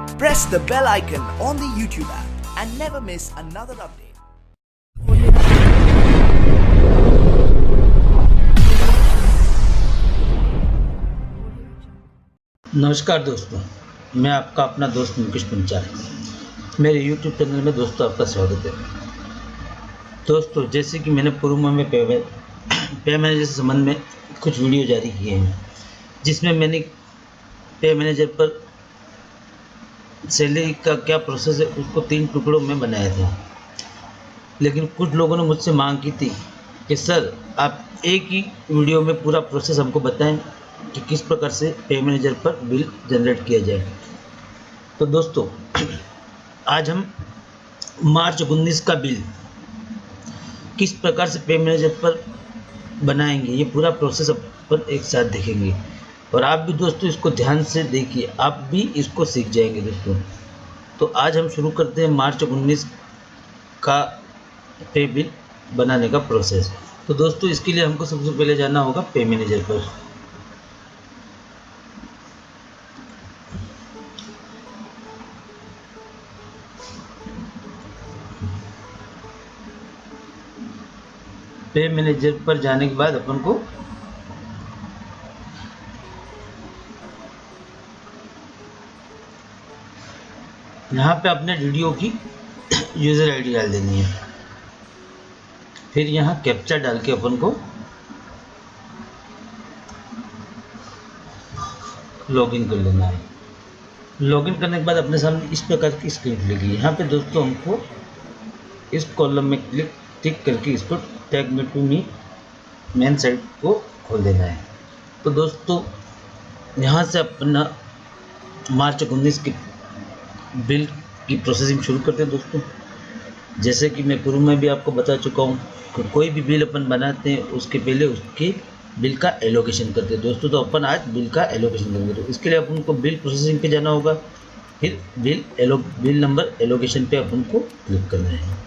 Press the bell icon on the YouTube app and never miss another update. नमस्कार दोस्तों, मैं आपका अपना दोस्त मुकेश पंचाल। मेरे YouTube चैनल में दोस्तों आपका स्वागत है। दोस्तों, जैसे कि मैंने पूर्व में पे मैनेजर से संबंध में कुछ वीडियो जारी किए हैं, जिसमें मैंने पे मैनेजर पर सैलरी का क्या प्रोसेस है उसको 3 टुकड़ों में बनाया था। लेकिन कुछ लोगों ने मुझसे मांग की थी कि सर आप एक ही वीडियो में पूरा प्रोसेस हमको बताएं कि किस प्रकार से पे मैनेजर पर बिल जनरेट किया जाए। तो दोस्तों, आज हम मार्च 19 का बिल किस प्रकार से पे मैनेजर पर बनाएंगे, ये पूरा प्रोसेस अपन एक साथ देखेंगे। और आप भी दोस्तों इसको ध्यान से देखिए, आप भी इसको सीख जाएंगे दोस्तों। तो आज हम शुरू करते हैं मार्च 19 का पे बिल बनाने का प्रोसेस। तो दोस्तों, इसके लिए हमको सबसे पहले जाना होगा पे मैनेजर पर। पे मैनेजर पर जाने के बाद अपन को यहाँ पे अपने वीडियो की यूज़र आईडी डाल देनी है। फिर यहाँ कैप्चा डाल के अपन को लॉगिन कर लेना है। लॉगिन करने के बाद अपने सामने इस प्रकार की स्क्रीन खुलेगी। यहाँ पे दोस्तों हमको इस कॉलम में टिक करके इसको tag me to me main site को खोल देना है। तो दोस्तों, यहाँ से अपना मार्च 19 की बिल की प्रोसेसिंग शुरू करते हैं दोस्तों। जैसे कि मैं पूर्व में भी आपको बता चुका हूँ कि कोई भी बिल अपन बनाते हैं उसके पहले उसके बिल का एलोकेशन करते हैं दोस्तों। तो अपन आज बिल का एलोकेशन करेंगे। तो इसके लिए अपन को बिल प्रोसेसिंग पे जाना होगा, फिर बिल नंबर एलोकेशन पे अपन को क्लिक करना है।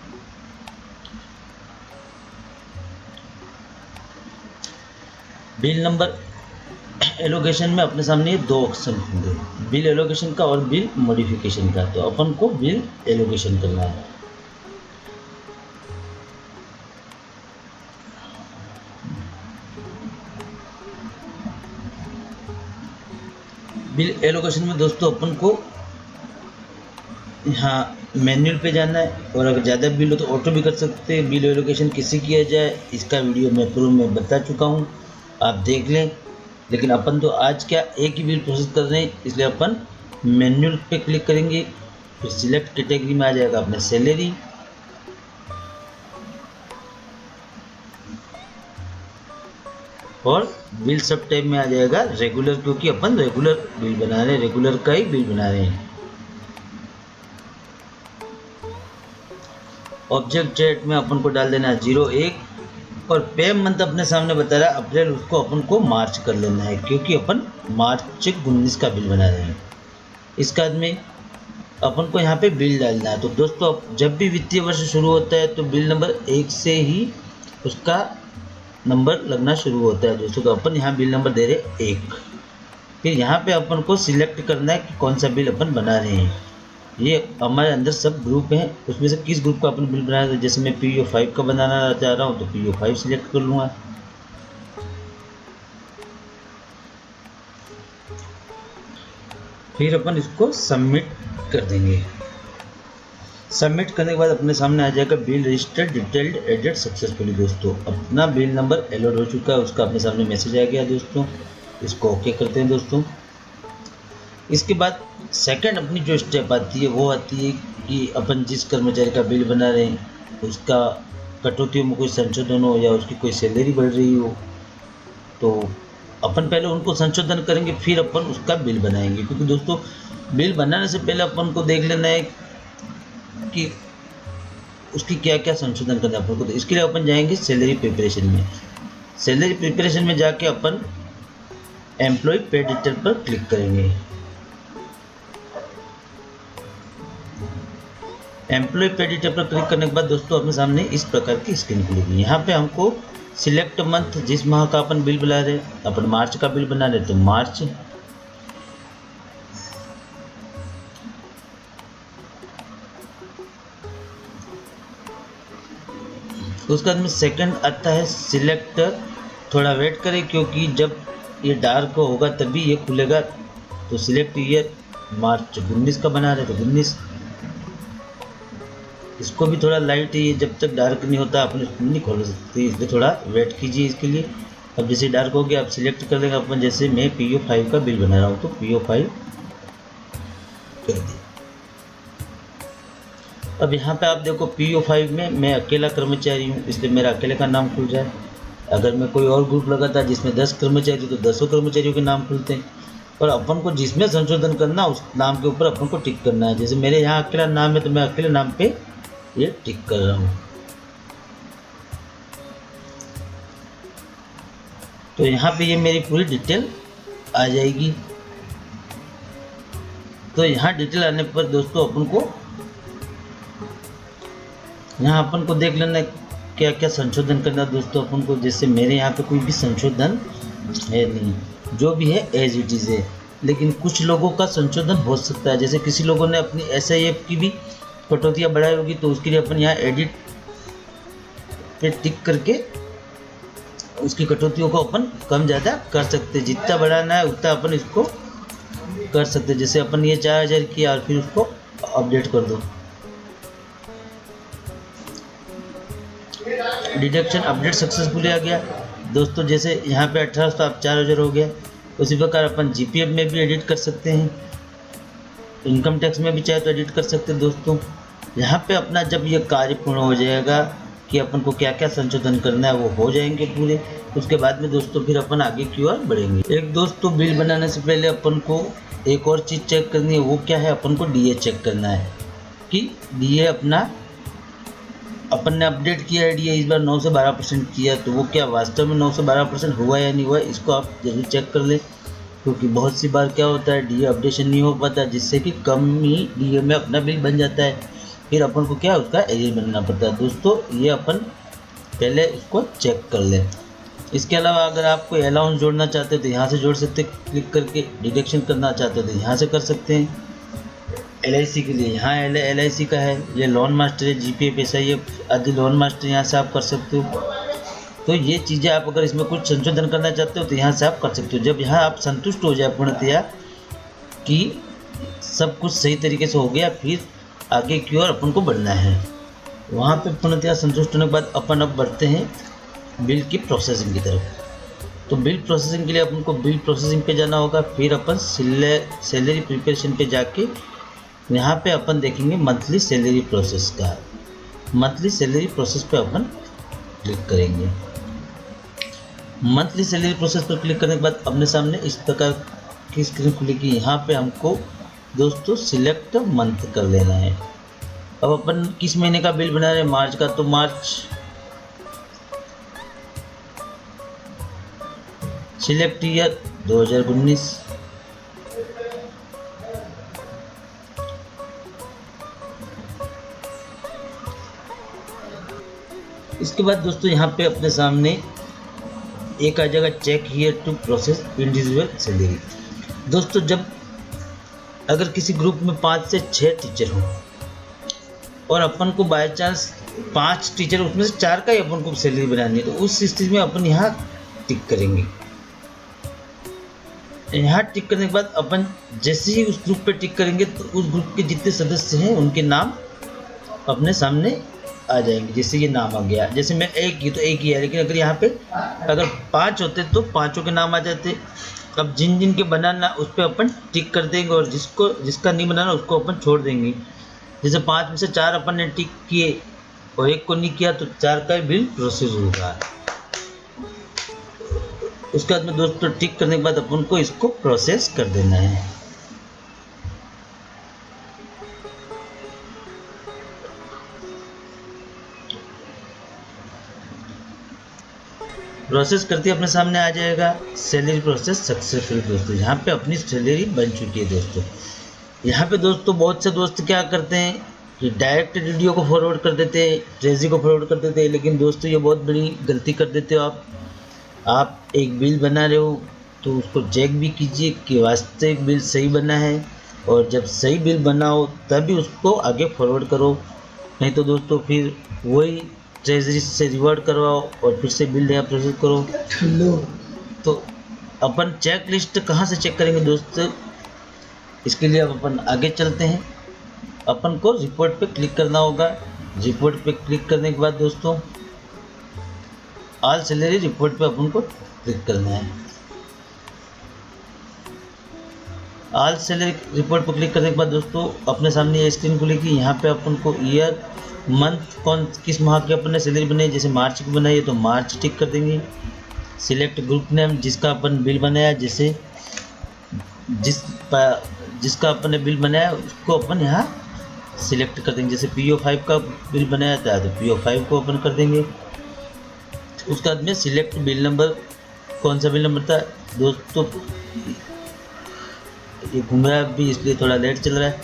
बिल नंबर एलोकेशन में अपने सामने 2 ऑप्शन होंगे, बिल एलोकेशन का और बिल मॉडिफिकेशन का। तो अपन को बिल एलोकेशन करना है। बिल एलोकेशन में दोस्तों अपन को यहाँ मैन्युअल पे जाना है, और अगर ज़्यादा बिल हो तो ऑटो भी कर सकते हैं। बिल एलोकेशन कैसे किया जाए इसका वीडियो मैं पूर्व में बता चुका हूँ, आप देख लें। लेकिन अपन तो आज क्या एक ही बिल प्रोसेस कर रहे हैं, इसलिए अपन मैन्युअल पे क्लिक करेंगे। फिर सिलेक्ट कैटेगरी में आ जाएगा अपना सैलरी, और बिल सब टाइप में आ जाएगा रेगुलर, क्योंकि अपन रेगुलर बिल बना रहे हैं, रेगुलर का ही बिल बना रहे हैं। ऑब्जेक्ट डेट में अपन को डाल देना है 01, और पे मंथ अपने सामने बता रहा है अप्रैल, उसको अपन को मार्च कर लेना है, क्योंकि अपन मार्च 19 का बिल बना रहे हैं। इसके बाद में अपन को यहाँ पे बिल डालना है। तो दोस्तों, जब भी वित्तीय वर्ष शुरू होता है तो बिल नंबर 1 से ही उसका नंबर लगना शुरू होता है दोस्तों। तो अपन यहाँ बिल नंबर दे रहे 1। फिर यहाँ पे अपन को सिलेक्ट करना है कि कौन सा बिल अपन बना रहे हैं। ये हमारे अंदर सब ग्रुप हैं, उसमें से किस ग्रुप का अपन बिल बनाया था। जैसे मैं PO5 का बनाना चाह रहा हूँ तो PO5 सिलेक्ट कर लूँगा। फिर अपन इसको सबमिट कर देंगे। सबमिट करने के बाद अपने सामने आ जाएगा bill registered detailed added successfully. दोस्तों, अपना बिल नंबर एलोड हो चुका है, उसका अपने सामने मैसेज आ गया दोस्तों। इसको ओके करते हैं दोस्तों। इसके बाद सेकंड अपनी जो स्टेप आती है वो आती है कि अपन जिस कर्मचारी का बिल बना रहे हैं उसका कटौतियों में कोई संशोधन हो या उसकी कोई सैलरी बढ़ रही हो, तो अपन पहले उनको संशोधन करेंगे, फिर अपन उसका बिल बनाएंगे। क्योंकि दोस्तों, बिल बनाने से पहले अपन को देख लेना है कि उसकी क्या क्या संशोधन करना है अपन को। तो इसके लिए अपन जाएंगे सैलरी प्रिपरेशन में। सैलरी प्रिपरेशन में जाके अपन एम्प्लॉय पे डिटेल पर क्लिक करेंगे। एम्प्लॉय पे डिटेल पर क्लिक करने के बाद दोस्तों अपने सामने इस प्रकार की स्क्रीन खुलेगी। यहाँ पे हमको सिलेक्ट मंथ, जिस माह का अपन बिल बना रहे हैं, अपन मार्च का बिल बना रहे तो मार्च, उसके बाद में सेकंड आता है सिलेक्ट। थोड़ा वेट करें क्योंकि जब ये डार्क होगा तभी ये खुलेगा। तो सिलेक्ट ईयर मार्च 19 का बना रहे तो 19, इसको भी थोड़ा लाइट है, ये जब तक डार्क नहीं होता अपन इसको नहीं खोल सकते, इसलिए थोड़ा वेट कीजिए इसके लिए। अब जैसे डार्क हो गया आप सिलेक्ट कर लेंगे अपन। जैसे मैं PO5 का बिल बना रहा हूँ तो PO5 कर दिया। अब यहाँ पे आप देखो PO5 में मैं अकेला कर्मचारी हूँ इसलिए मेरा अकेले का नाम खुल जाए। अगर मैं कोई और ग्रुप लगाता जिसमें 10 कर्मचारी तो 10 कर्मचारियों के नाम खुलते हैं। और अपन को जिसमें संशोधन करना उस नाम के ऊपर अपन को टिक करना है। जैसे मेरे यहाँ अकेला नाम है तो मैं अकेले नाम पे ये टिक कर रहा हूँ। तो यहाँ पे ये मेरी पूरी डिटेल आ जाएगी। तो यहाँ डिटेल आने पर दोस्तों अपन को देख लेना क्या क्या संशोधन करना है दोस्तों अपन को। जैसे मेरे यहाँ पे कोई भी संशोधन है नहीं, जो भी है एज इट इज़ है। लेकिन कुछ लोगों का संशोधन हो सकता है। जैसे किसी लोगों ने अपनी SIF की भी कटौतियाँ बढ़ाई होगी तो उसके लिए अपन यहाँ एडिट पे टिक करके उसकी कटौतियों को अपन कम ज़्यादा कर सकते हैं। जितना बढ़ाना है उतना अपन इसको कर सकते हैं। जैसे अपन ये 4000 किया और फिर उसको अपडेट कर दो। डिडक्शन अपडेट सक्सेसफुली आ गया दोस्तों। जैसे यहाँ पे 1800 तो आप 4000 हो गया। उसी प्रकार अपन GPF में भी एडिट कर सकते हैं, इनकम टैक्स में भी चाहे तो एडिट कर सकते हैं दोस्तों। यहाँ पे अपना जब ये कार्य पूर्ण हो जाएगा कि अपन को क्या क्या संशोधन करना है वो हो जाएंगे पूरे। उसके बाद में दोस्तों फिर अपन आगे की ओर बढ़ेंगे। एक दोस्तों बिल बनाने से पहले अपन को एक और चीज़ चेक करनी है। वो क्या है, अपन को DA चेक करना है कि DA अपन ने अपडेट किया है। DA इस बार 9 से 12% किया तो वो क्या वास्तव में 9 से 12% हुआ या नहीं हुआ, इसको आप जरूर चेक कर लें। क्योंकि बहुत सी बार क्या होता है DA अपडेशन नहीं हो पाता, जिससे कि कम ही DA में अपना बिल बन जाता है। फिर अपन को क्या उसका एरियर बनना पड़ता है दोस्तों। ये अपन पहले इसको चेक कर लें। इसके अलावा अगर आप कोई अलाउंस जोड़ना चाहते हैं तो यहाँ से जोड़ सकते हैं क्लिक करके। डिडक्शन करना चाहते हैं तो यहाँ से कर सकते हैं। LIC के लिए यहाँ LIC का है, ये लोन मास्टर है, GPF SIF आदि लोन मास्टर यहाँ से आप कर सकते हो। तो ये चीज़ें आप अगर इसमें कुछ संशोधन करना चाहते हो तो यहाँ से आप कर सकते हो। जब यहाँ आप संतुष्ट हो जाए पूर्णतया कि सब कुछ सही तरीके से हो गया, फिर आगे की ओर अपन को बढ़ना है। वहाँ पे पूर्णतया संतुष्ट होने के बाद अपन अब बढ़ते हैं बिल की प्रोसेसिंग की तरफ। तो बिल प्रोसेसिंग के लिए अपन को बिल प्रोसेसिंग पे जाना होगा। फिर अपन सैलरी प्रिपरेशन पे जाके यहाँ पे अपन देखेंगे मंथली सैलरी प्रोसेस का। मंथली सैलरी प्रोसेस पे अपन क्लिक करेंगे। मंथली सैलरी प्रोसेस पर क्लिक करने के बाद अपने सामने इस प्रकार की स्क्रीन खुलेगी। यहाँ पे हमको दोस्तों सिलेक्ट मंथ कर लेना है। अब अपन किस महीने का बिल बना रहे हैं, मार्च का, तो मार्च सिलेक्ट ईयर 2019। इसके बाद दोस्तों यहाँ पे अपने सामने एक आ जाएगा check here to process individual salary. दोस्तों जब अगर किसी ग्रुप में 5 से 6 टीचर हों और अपन को बाय चांस 5 टीचर उसमें से 4 का ही अपन को सैलरी बनानी है तो उस स्थिति में अपन यहाँ टिक करेंगे। यहाँ टिक करने के बाद अपन जैसे ही उस ग्रुप पे टिक करेंगे तो उस ग्रुप के जितने सदस्य हैं उनके नाम अपने सामने आ जाएंगे। जैसे ये नाम आ गया, जैसे मैं एक ही तो एक ही है, लेकिन अगर यहाँ पे अगर 5 होते तो 5 के नाम आ जाते। अब जिन के बनाना उस पर अपन टिक कर देंगे और जिसका नहीं बनाना उसको अपन छोड़ देंगे। जैसे 5 में से 4 अपन ने टिक किए और 1 को नहीं किया तो 4 का बिल प्रोसेस होगा। उसके बाद में दोस्तों टिक करने के बाद अपन को इसको प्रोसेस कर देना है। प्रोसेस करते अपने सामने आ जाएगा सैलरी प्रोसेस सक्सेसफुल। दोस्तों यहाँ पे अपनी सैलरी बन चुकी है। दोस्तों यहाँ पे दोस्तों बहुत से दोस्त क्या करते हैं कि डायरेक्ट वीडियो को फॉरवर्ड कर देते हैं, ट्रेजरी को फॉरवर्ड कर देते हैं। लेकिन दोस्तों ये बहुत बड़ी गलती कर देते हो आप एक बिल बना रहे हो तो उसको चेक भी कीजिए कि वास्तविक बिल सही बना है, और जब सही बिल बना हो तभी उसको आगे फॉरवर्ड करो। नहीं तो दोस्तों फिर वही ट्रेजरी से रिवर्ट करवाओ और फिर से बिल नया प्रोसेस करो। तो अपन चेक लिस्ट कहाँ से चेक करेंगे दोस्तों, इसके लिए अब अपन आगे चलते हैं। अपन को रिपोर्ट पे क्लिक करना होगा। रिपोर्ट पे क्लिक करने के बाद दोस्तों ऑल सैलरी रिपोर्ट पे अपन को क्लिक करना है। ऑल सैलरी रिपोर्ट पर क्लिक करने के बाद दोस्तों अपने सामने ये स्क्रीन खुलेगी। यहाँ पे अपन को ईयर मंथ कौन किस माह की अपन ने सैलरी बनाई, जैसे मार्च की बनाई है तो मार्च टिक कर देंगे। सिलेक्ट ग्रुप नेम जिसका अपन बिल बनाया, जैसे जिसका अपन ने बिल बनाया उसको अपन यहाँ सिलेक्ट कर देंगे। जैसे PO5 का बिल बनाया था तो PO5 को अपन कर देंगे। उसके बाद में सिलेक्ट बिल नंबर, कौन सा बिल नंबर था दोस्तों, ये घूम रहा है अभी इसलिए थोड़ा लेट चल रहा है।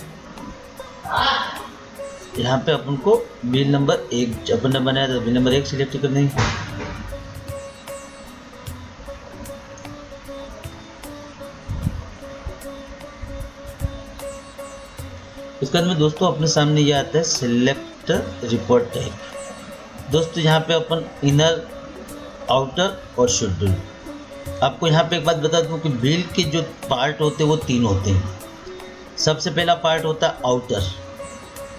यहाँ पे अपन को बिल नंबर 1 अपन ने बनाया था, बिल नंबर 1 सिलेक्ट कर देंगे। इसके बाद में दोस्तों अपने सामने ये आता है सिलेक्ट रिपोर्ट टाइप। दोस्तों यहाँ पे अपन इनर, आउटर और शेड्यूल। आपको यहाँ पे एक बात बता दूँ कि बिल के जो पार्ट होते हैं वो 3 होते हैं। सबसे पहला पार्ट होता है आउटर,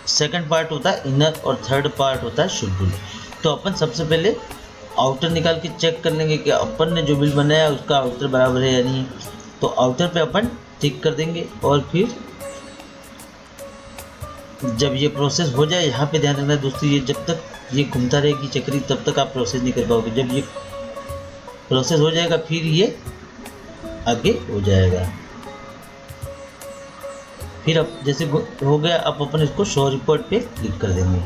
सेकंड पार्ट होता है इनर और थर्ड पार्ट होता है शेड्यूल। तो अपन सबसे पहले आउटर निकाल के चेक कर लेंगे कि अपन ने जो बिल बनाया उसका आउटर बराबर है या नहीं। तो आउटर पे अपन टिक कर देंगे और फिर जब ये प्रोसेस हो जाए, यहाँ पे ध्यान रखना दोस्तों, ये जब तक ये घूमता रहेगी चक्री तब तक आप प्रोसेस नहीं कर पाओगे। जब ये प्रोसेस हो जाएगा फिर ये आगे हो जाएगा। फिर अब जैसे हो गया, अब अपन इसको शो रिपोर्ट पे क्लिक कर देंगे।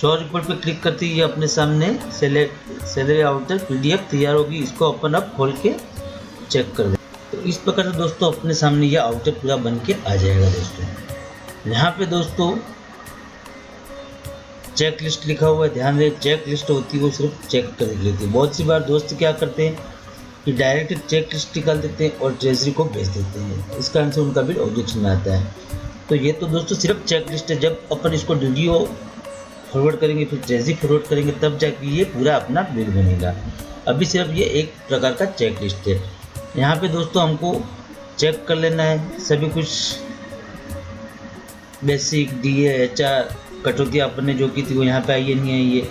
शो रिपोर्ट पे क्लिक करते ही अपने सामने सैलरी आउटर PDF तैयार होगी। इसको अपन अब खोल के चेक कर देंगे। तो इस प्रकार से दोस्तों अपने सामने यह आउटर पूरा बन के आ जाएगा। दोस्तों यहाँ पे दोस्तों चेक लिस्ट लिखा हुआ है, ध्यान रहे चेक लिस्ट होती है वो सिर्फ चेक कर लेती है। बहुत सी बार दोस्त क्या करते हैं कि डायरेक्ट चेक लिस्ट निकाल देते हैं और ट्रेजरी को भेज देते हैं, इस कारण से उनका बिल ऑब्जेक्शन में आता है। तो ये तो दोस्तों सिर्फ चेक लिस्ट है। जब अपन इसको DDO फॉरवर्ड करेंगे फिर ट्रेजरी फॉरवर्ड करेंगे तब जाके ये पूरा अपना बिल बनेगा। अभी सिर्फ ये एक प्रकार का चेक लिस्ट है। यहाँ पे दोस्तों हमको चेक कर लेना है सभी कुछ, बेसिक DA HR कटौती अपन ने जो की थी वो यहाँ पे आई है नहीं है,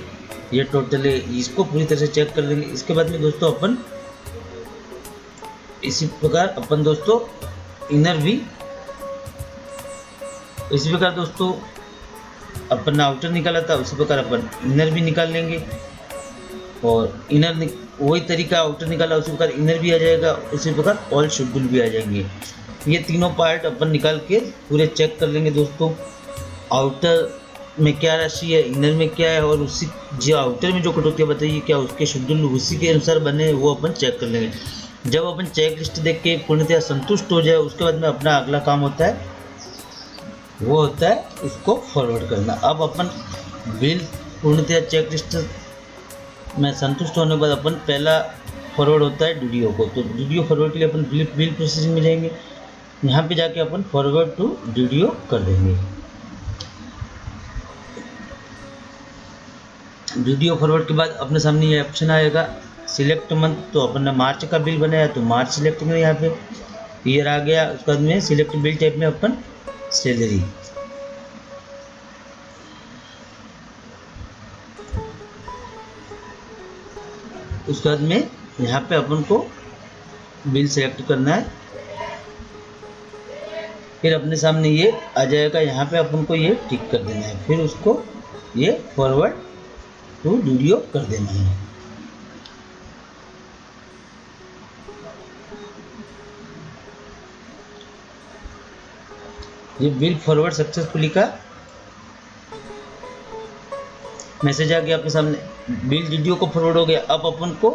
ये टोटल है, इसको पूरी तरह से चेक कर लेंगे। इसके बाद में दोस्तों अपन इसी प्रकार अपन दोस्तों इनर भी, इसी प्रकार दोस्तों अपन आउटर निकाला था उसी प्रकार अपन इनर भी निकाल लेंगे। और इनर वही तरीका आउटर निकाला उसी प्रकार इनर भी आ जाएगा, उसी प्रकार ऑल शेड्यूल भी आ जाएंगे। ये तीनों पार्ट अपन निकाल के पूरे चेक कर लेंगे दोस्तों, आउटर में क्या राशि है, इनर में क्या है, और उसी जो आउटर में जो कटौतियाँ बताइए क्या उसके शेड्यूल उसी के अनुसार बने वो अपन चेक कर लेंगे। जब अपन चेक लिस्ट देख के पूर्णतः संतुष्ट हो जाए उसके बाद में अपना अगला काम होता है वो होता है इसको फॉरवर्ड करना। अब अपन बिल पूर्णतः चेक लिस्ट में संतुष्ट होने के बाद अपन पहला फॉरवर्ड होता है DDO को। तो DDO फॉरवर्ड के लिए अपन बिल प्रोसेसिंग में जाएंगे, यहाँ पे जाके अपन फॉरवर्ड टू DDO कर देंगे। DDO फॉरवर्ड के बाद अपने सामने ये ऑप्शन आएगा सिलेक्ट मंथ। तो अपन ने मार्च का बिल बनाया तो मार्च सिलेक्ट करेंगे, यहाँ पे ईयर आ गया। उसके बाद में सिलेक्ट बिल टाइप में अपन सैलरी, उसके बाद में यहाँ पे अपन को बिल सेलेक्ट करना है। फिर अपने सामने ये आ जाएगा, यहाँ पे अपन को ये टिक कर देना है, फिर उसको ये फॉरवर्ड टू DDO कर देना है। ये बिल फॉरवर्ड सक्सेसफुली का मैसेज आ गया अपने सामने, बिल DDO को फॉरवर्ड हो गया। अब अपन को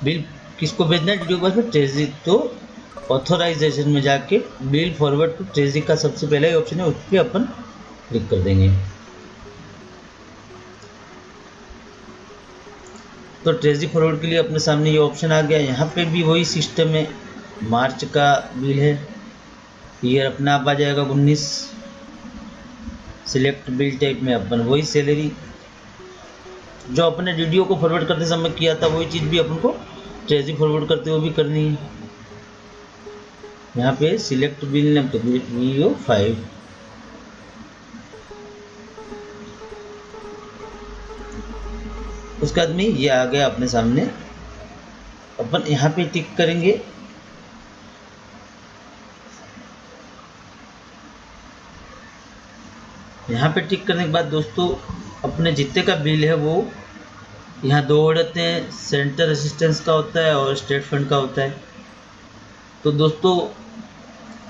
बिल किसको भेजना है DDO के पास में, ट्रेजरी। तो ऑथोराइजेशन में जाके बिल फॉरवर्ड टू ट्रेजरी का सबसे पहला ही ऑप्शन है, उस पर अपन क्लिक कर देंगे। तो ट्रेजरी फॉरवर्ड के लिए अपने सामने ये ऑप्शन आ गया। यहाँ पे भी वही सिस्टम है, मार्च का बिल है, ईयर अपना आप आ जाएगा 19, सिलेक्ट बिल टाइप में अपन वही सैलरी जो अपने वीडियो को फॉरवर्ड करते समय किया था वही चीज़ भी अपन को ट्रेजरी फॉरवर्ड करते हुए भी करनी है। यहाँ पे सिलेक्ट बिल नेम तो VO5, उसके बाद में ये आ गया अपने सामने। अपन यहाँ पे टिक करेंगे, यहाँ पे टिक करने के बाद दोस्तों अपने जितने का बिल है वो यहाँ दो वर्ड होते हैं, सेंटर असिस्टेंस का होता है और स्टेट फंड का होता है। तो दोस्तों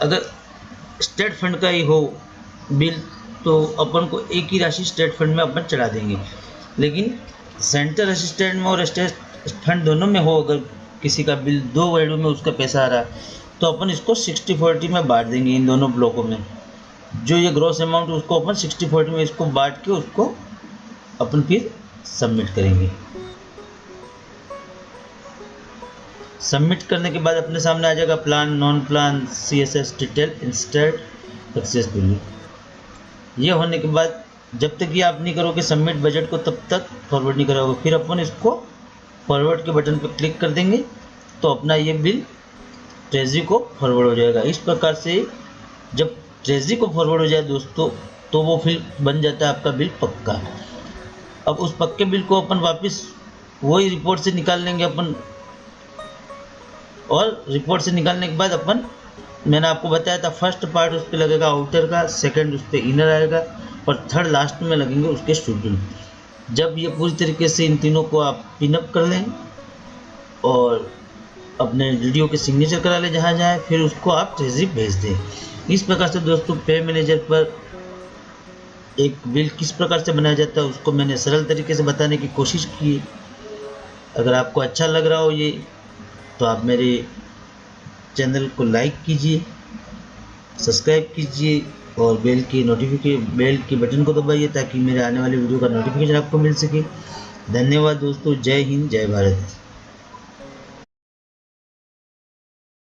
अगर स्टेट फंड का ही हो बिल तो अपन को एक ही राशि स्टेट फंड में अपन चढ़ा देंगे, लेकिन सेंटर असिस्टेंट में और स्टेट फंड दोनों में हो अगर किसी का बिल दो वर्डों में उसका पैसा आ रहा है तो अपन इसको 60-40 में बांट देंगे। इन दोनों ब्लॉकों में जो ये ग्रॉस अमाउंट उसको अपन 60-40 में इसको बांट के उसको अपन फिर सबमिट करेंगे। सबमिट करने के बाद अपने सामने आ जाएगा plan, non plan, CSS detail instead successfully. ये होने के बाद जब तक ये आप नहीं करोगे सबमिट बजट को तब तक फॉरवर्ड नहीं कराओगे। फिर अपन इसको फॉरवर्ड के बटन पर क्लिक कर देंगे तो अपना ये बिल ट्रेजरी को फॉरवर्ड हो जाएगा। इस प्रकार से जब ट्रेजरी को फॉरवर्ड हो जाए दोस्तों तो वो फिर बन जाता है आपका बिल पक्का। अब उस पक्के बिल को अपन वापस वही रिपोर्ट से निकाल लेंगे अपन, और रिपोर्ट से निकालने के बाद अपन मैंने आपको बताया था फर्स्ट पार्ट उस पर लगेगा आउटर का, सेकंड उस पर इनर आएगा और थर्ड लास्ट में लगेंगे उसके स्टूडेंट। जब ये पूरी तरीके से इन तीनों को आप पिनअप कर लें और अपने वीडियो के सिग्नेचर करा लें जहाँ जहाँ, फिर उसको आप ट्रेजरी भेज दें। इस प्रकार से दोस्तों पे मैनेजर पर एक बिल किस प्रकार से बनाया जाता है उसको मैंने सरल तरीके से बताने की कोशिश की। अगर आपको अच्छा लग रहा हो ये तो आप मेरे चैनल को लाइक कीजिए, सब्सक्राइब कीजिए और बेल की बटन को दबाइए ताकि मेरे आने वाले वीडियो का नोटिफिकेशन आपको मिल सके। धन्यवाद दोस्तों, जय हिंद, जय भारत।